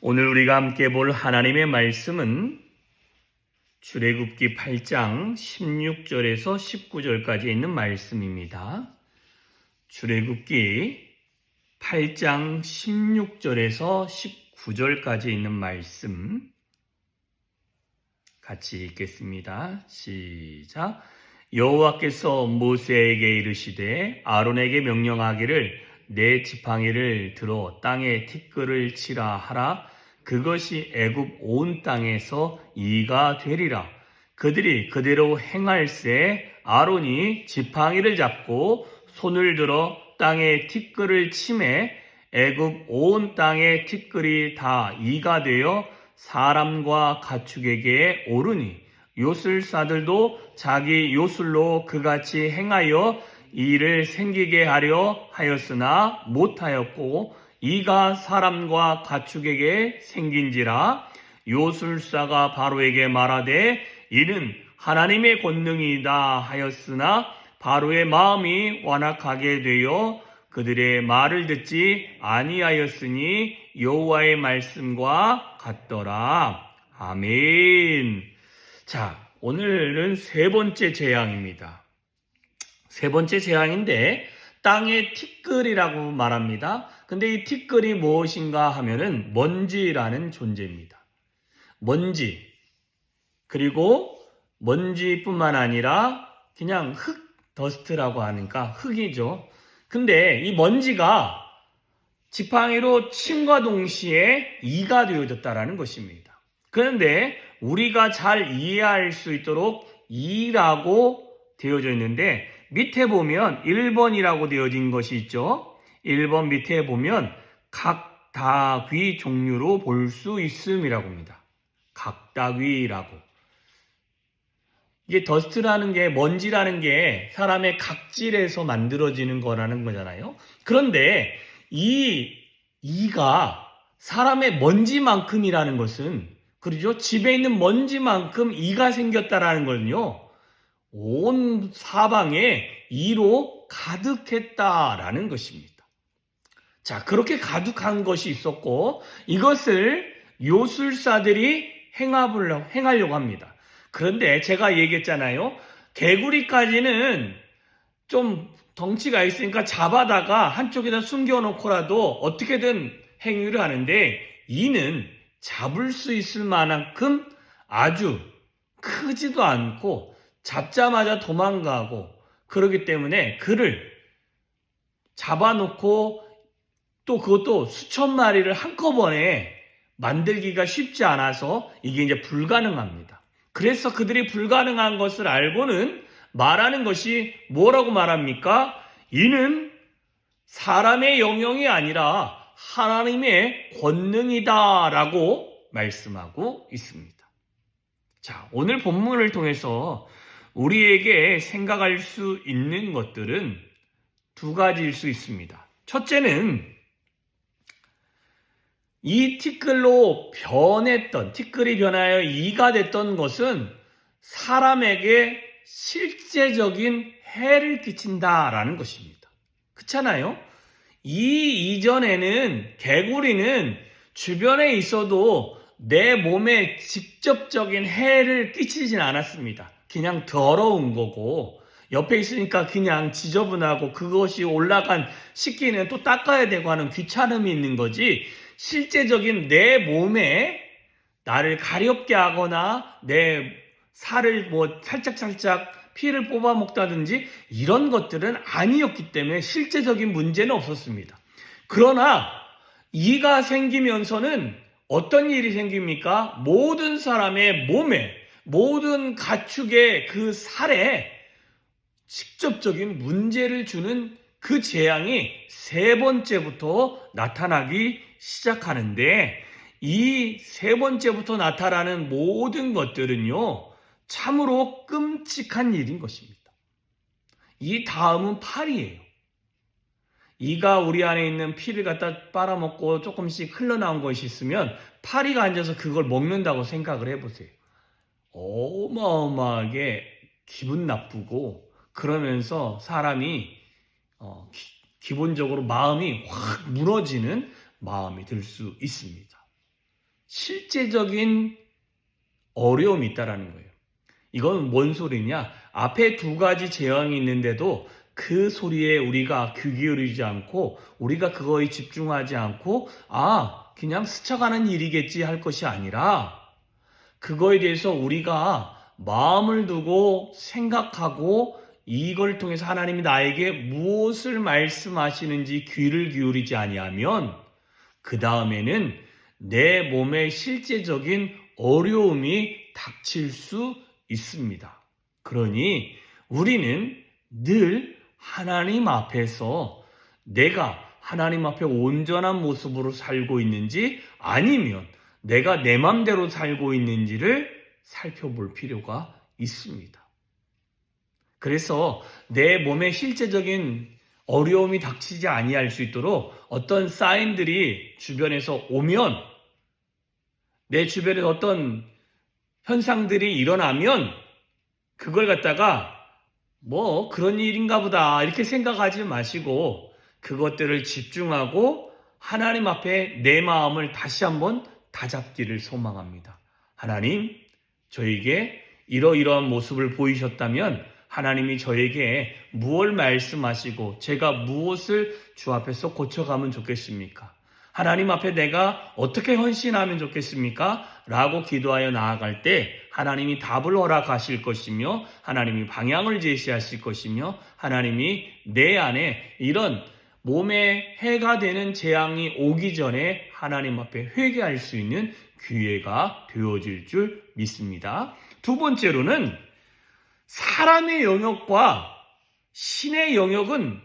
오늘 우리가 함께 볼 하나님의 말씀은 출애굽기 8장 16절에서 19절까지 있는 말씀입니다. 출애굽기 8장 16절에서 19절까지 있는 말씀 같이 읽겠습니다. 시작. 여호와께서 모세에게 이르시되 아론에게 명령하기를 내 지팡이를 들어 땅에 티끌을 치라 하라. 그것이 애굽 온 땅에서 이가 되리라. 그들이 그대로 행할세. 아론이 지팡이를 잡고 손을 들어 땅에 티끌을 치매 애굽 온 땅에 티끌이 다 이가 되어 사람과 가축에게 오르니 요술사들도 자기 요술로 그같이 행하여 이를 생기게 하려 하였으나 못하였고 이가 사람과 가축에게 생긴지라. 요술사가 바로에게 말하되 이는 하나님의 권능이다 하였으나 바로의 마음이 완악하게 되어 그들의 말을 듣지 아니하였으니 여호와의 말씀과 같더라. 아멘. 자, 오늘은 세 번째 재앙입니다. 세 번째 재앙인데 땅의 티끌이라고 말합니다. 근데 이 티끌이 무엇인가 하면은 먼지라는 존재입니다. 먼지. 그리고 먼지뿐만 아니라 그냥 흙, 더스트라고 하니까 흙이죠. 근데 이 먼지가 지팡이로 침과 동시에 이가 되어졌다라는 것입니다. 그런데 우리가 잘 이해할 수 있도록 이라고 되어져 있는데 밑에 보면 1번이라고 되어진 것이 있죠. 1번 밑에 보면 각다귀 종류로 볼 수 있음이라고 합니다. 각다귀라고. 이게 더스트라는 게 먼지라는 게 사람의 각질에서 만들어지는 거라는 거잖아요. 그런데 이가 사람의 먼지만큼이라는 것은 그렇죠? 집에 있는 먼지만큼 이가 생겼다라는 거는요. 온 사방에 이로 가득했다라는 것입니다. 자, 그렇게 가득한 것이 있었고 이것을 요술사들이 행하려고 합니다. 그런데 제가 얘기했잖아요. 개구리까지는 좀 덩치가 있으니까 잡아다가 한쪽에다 숨겨놓고라도 어떻게든 행위를 하는데 이는 잡을 수 있을 만큼 아주 크지도 않고 잡자마자 도망가고 그러기 때문에 그를 잡아놓고 또 그것도 수천 마리를 한꺼번에 만들기가 쉽지 않아서 이게 이제 불가능합니다. 그래서 그들이 불가능한 것을 알고는 말하는 것이 뭐라고 말합니까? 이는 사람의 영역이 아니라 하나님의 권능이다라고 말씀하고 있습니다. 자, 오늘 본문을 통해서 우리에게 생각할 수 있는 것들은 두 가지일 수 있습니다. 첫째는 이 티끌로 티끌이 변하여 이가 됐던 것은 사람에게 실제적인 해를 끼친다라는 것입니다. 그렇잖아요? 이 이전에는 개구리는 주변에 있어도 내 몸에 직접적인 해를 끼치진 않았습니다. 그냥 더러운 거고 옆에 있으니까 그냥 지저분하고 그것이 올라간 식기는 또 닦아야 되고 하는 귀찮음이 있는 거지 실제적인 내 몸에 나를 가렵게 하거나 내 살을 살짝 피를 뽑아 먹다든지 이런 것들은 아니었기 때문에 실제적인 문제는 없었습니다. 그러나 이가 생기면서는 어떤 일이 생깁니까? 모든 사람의 몸에 모든 가축의 그 살에 직접적인 문제를 주는 그 재앙이 세 번째부터 나타나기 시작하는데 이 세 번째부터 나타나는 모든 것들은요 참으로 끔찍한 일인 것입니다. 이 다음은 팔이에요. 이가 우리 안에 있는 피를 갖다 빨아먹고 조금씩 흘러나온 것이 있으면 파리가 앉아서 그걸 먹는다고 생각을 해보세요. 어마어마하게 기분 나쁘고 그러면서 사람이 기본적으로 마음이 확 무너지는 마음이 들 수 있습니다. 실제적인 어려움이 있다라는 거예요. 이건 뭔 소리냐? 앞에 두 가지 재앙이 있는데도 그 소리에 우리가 귀 기울이지 않고 우리가 그거에 집중하지 않고 그냥 스쳐가는 일이겠지 할 것이 아니라 그거에 대해서 우리가 마음을 두고 생각하고 이걸 통해서 하나님이 나에게 무엇을 말씀하시는지 귀를 기울이지 아니하면 그 다음에는 내 몸에 실제적인 어려움이 닥칠 수 있습니다. 그러니 우리는 늘 하나님 앞에서 내가 하나님 앞에 온전한 모습으로 살고 있는지 아니면 내가 내 맘대로 살고 있는지를 살펴볼 필요가 있습니다. 그래서 내 몸에 실제적인 어려움이 닥치지 아니할 수 있도록 어떤 사인들이 주변에서 오면 내 주변에 어떤 현상들이 일어나면 그걸 갖다가 그런 일인가 보다 이렇게 생각하지 마시고 그것들을 집중하고 하나님 앞에 내 마음을 다시 한번 다잡기를 소망합니다. 하나님, 저에게 이러이러한 모습을 보이셨다면 하나님이 저에게 무엇을 말씀하시고 제가 무엇을 주 앞에서 고쳐가면 좋겠습니까? 하나님 앞에 내가 어떻게 헌신하면 좋겠습니까? 라고 기도하여 나아갈 때 하나님이 답을 허락하실 것이며 하나님이 방향을 제시하실 것이며 하나님이 내 안에 이런 몸에 해가 되는 재앙이 오기 전에 하나님 앞에 회개할 수 있는 기회가 되어질 줄 믿습니다. 두 번째로는 사람의 영역과 신의 영역은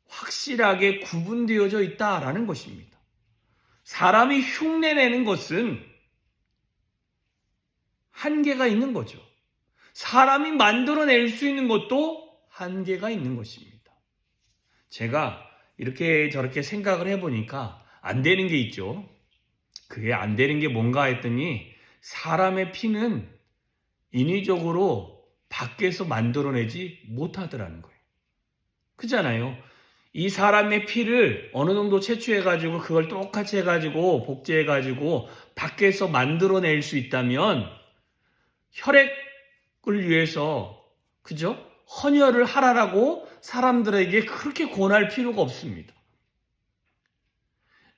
확실하게 구분되어져 있다라는 것입니다. 사람이 흉내내는 것은 한계가 있는 거죠. 사람이 만들어낼 수 있는 것도 한계가 있는 것입니다. 제가 이렇게 저렇게 생각을 해보니까 안 되는 게 있죠. 그게 안 되는 게 뭔가 했더니 사람의 피는 인위적으로 밖에서 만들어내지 못하더라는 거예요. 그렇잖아요. 이 사람의 피를 어느 정도 채취해가지고 그걸 똑같이 해가지고 복제해가지고 밖에서 만들어낼 수 있다면 혈액을 위해서 그죠? 헌혈을 하라라고 사람들에게 그렇게 권할 필요가 없습니다.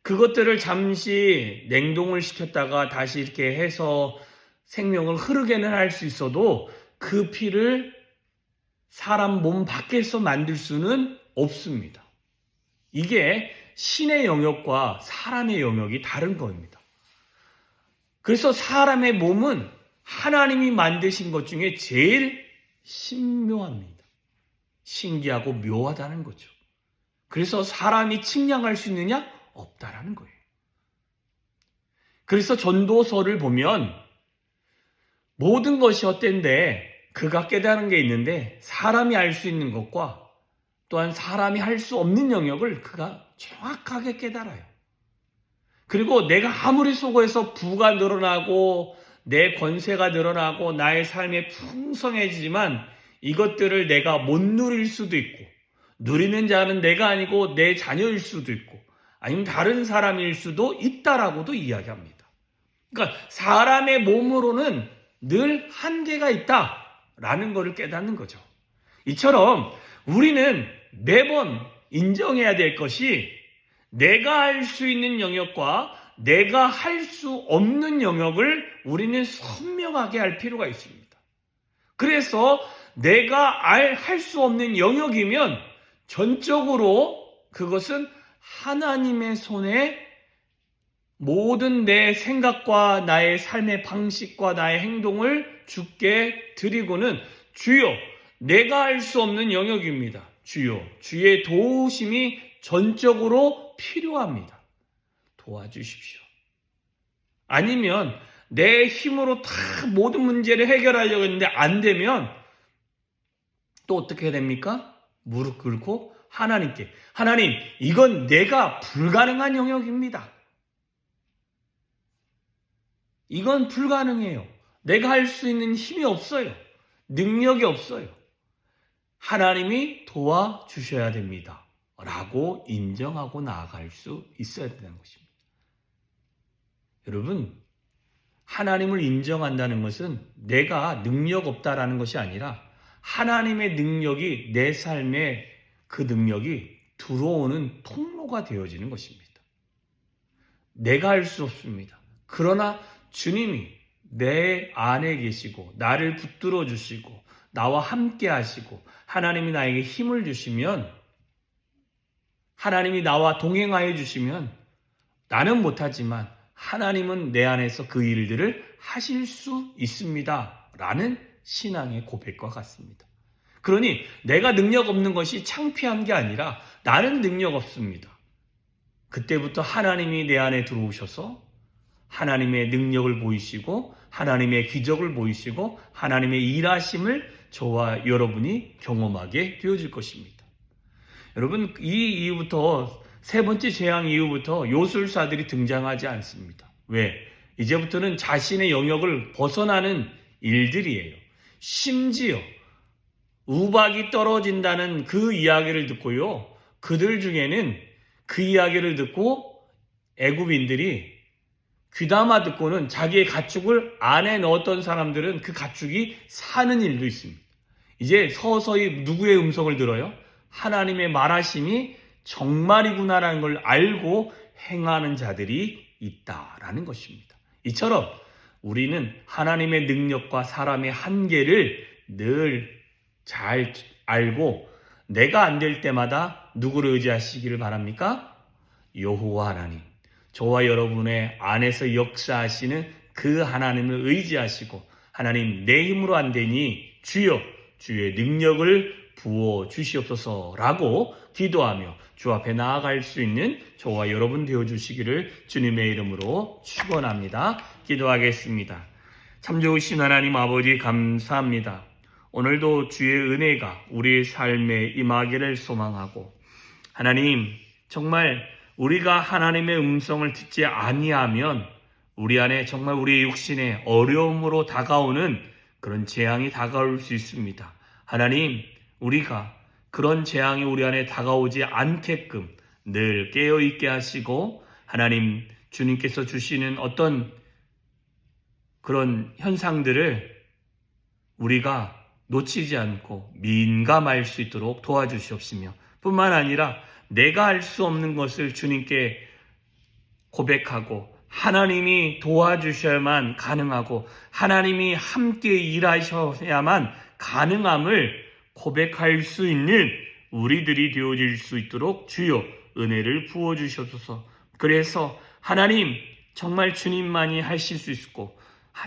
그것들을 잠시 냉동을 시켰다가 다시 이렇게 해서 생명을 흐르게는 할 수 있어도 그 피를 사람 몸 밖에서 만들 수는 없습니다. 이게 신의 영역과 사람의 영역이 다른 겁니다. 그래서 사람의 몸은 하나님이 만드신 것 중에 제일 신묘합니다. 신기하고 묘하다는 거죠. 그래서 사람이 측량할 수 있느냐? 없다라는 거예요. 그래서 전도서를 보면 모든 것이 헛된데 그가 깨달은 게 있는데 사람이 알 수 있는 것과 또한 사람이 할 수 없는 영역을 그가 정확하게 깨달아요. 그리고 내가 아무리 속어서 부가 늘어나고 내 권세가 늘어나고 나의 삶이 풍성해지지만 이것들을 내가 못 누릴 수도 있고 누리는 자는 내가 아니고 내 자녀일 수도 있고 아니면 다른 사람일 수도 있다라고도 이야기합니다. 그러니까 사람의 몸으로는 늘 한계가 있다라는 것을 깨닫는 거죠. 이처럼 우리는 매번 인정해야 될 것이 내가 할 수 있는 영역과 내가 할 수 없는 영역을 우리는 선명하게 할 필요가 있습니다. 그래서 내가 할 수 없는 영역이면 전적으로 그것은 하나님의 손에 모든 내 생각과 나의 삶의 방식과 나의 행동을 주께 드리고는 주여 내가 할 수 없는 영역입니다. 주여 주의 도우심이 전적으로 필요합니다. 도와주십시오. 아니면 내 힘으로 다 모든 문제를 해결하려고 했는데 안 되면 또 어떻게 됩니까? 무릎 꿇고 하나님께 하나님 이건 내가 불가능한 영역입니다. 이건 불가능해요. 내가 할 수 있는 힘이 없어요. 능력이 없어요. 하나님이 도와주셔야 됩니다. 라고 인정하고 나아갈 수 있어야 되는 것입니다. 여러분, 하나님을 인정한다는 것은 내가 능력 없다라는 것이 아니라 하나님의 능력이 내 삶에 그 능력이 들어오는 통로가 되어지는 것입니다. 내가 할 수 없습니다. 그러나 주님이 내 안에 계시고 나를 붙들어 주시고 나와 함께 하시고 하나님이 나에게 힘을 주시면, 하나님이 나와 동행하여 주시면 나는 못하지만 하나님은 내 안에서 그 일들을 하실 수 있습니다 라는 신앙의 고백과 같습니다. 그러니 내가 능력 없는 것이 창피한 게 아니라 나는 능력 없습니다. 그때부터 하나님이 내 안에 들어오셔서 하나님의 능력을 보이시고 하나님의 기적을 보이시고 하나님의 일하심을 저와 여러분이 경험하게 되어질 것입니다. 여러분, 이 이후부터, 세 번째 재앙 이후부터 요술사들이 등장하지 않습니다. 왜? 이제부터는 자신의 영역을 벗어나는 일들이에요. 심지어 우박이 떨어진다는 그 이야기를 듣고요, 그들 중에는 그 이야기를 듣고 애굽인들이 귀담아 듣고는 자기의 가축을 안에 넣었던 사람들은 그 가축이 사는 일도 있습니다. 이제 서서히 누구의 음성을 들어요? 하나님의 말하심이 정말이구나라는 걸 알고 행하는 자들이 있다라는 것입니다. 이처럼 우리는 하나님의 능력과 사람의 한계를 늘 잘 알고 내가 안 될 때마다 누구를 의지하시기를 바랍니까? 여호와 하나님, 저와 여러분의 안에서 역사하시는 그 하나님을 의지하시고, 하나님 내 힘으로 안 되니 주여 주의 능력을 부어 주시옵소서라고 기도하며 주 앞에 나아갈 수 있는 저와 여러분 되어주시기를 주님의 이름으로 축원합니다. 기도하겠습니다. 참 좋으신 하나님 아버지, 감사합니다. 오늘도 주의 은혜가 우리의 삶에 임하기를 소망하고, 하나님 정말 우리가 하나님의 음성을 듣지 아니하면 우리 안에 정말 우리의 육신에 어려움으로 다가오는 그런 재앙이 다가올 수 있습니다. 하나님, 우리가 그런 재앙이 우리 안에 다가오지 않게끔 늘 깨어있게 하시고, 하나님 주님께서 주시는 어떤 그런 현상들을 우리가 놓치지 않고 민감할 수 있도록 도와주시옵시며, 뿐만 아니라 내가 할 수 없는 것을 주님께 고백하고 하나님이 도와주셔야만 가능하고 하나님이 함께 일하셔야만 가능함을 고백할 수 있는 우리들이 되어질 수 있도록 주여 은혜를 부어주셔서, 그래서 하나님 정말 주님만이 하실 수 있고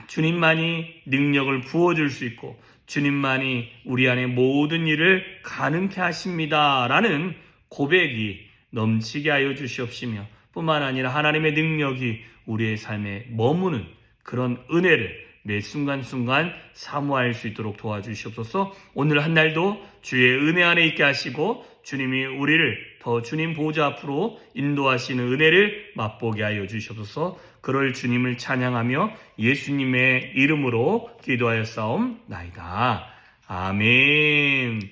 주님만이 능력을 부어줄 수 있고 주님만이 우리 안에 모든 일을 가능케 하십니다 라는 고백이 넘치게 하여 주시옵시며, 뿐만 아니라 하나님의 능력이 우리의 삶에 머무는 그런 은혜를 매 순간순간 사모할 수 있도록 도와주시옵소서. 오늘 한 날도 주의 은혜 안에 있게 하시고 주님이 우리를 더 주님 보좌 앞으로 인도하시는 은혜를 맛보게 하여 주시옵소서. 그럴 주님을 찬양하며 예수님의 이름으로 기도하였사옵나이다. 아멘.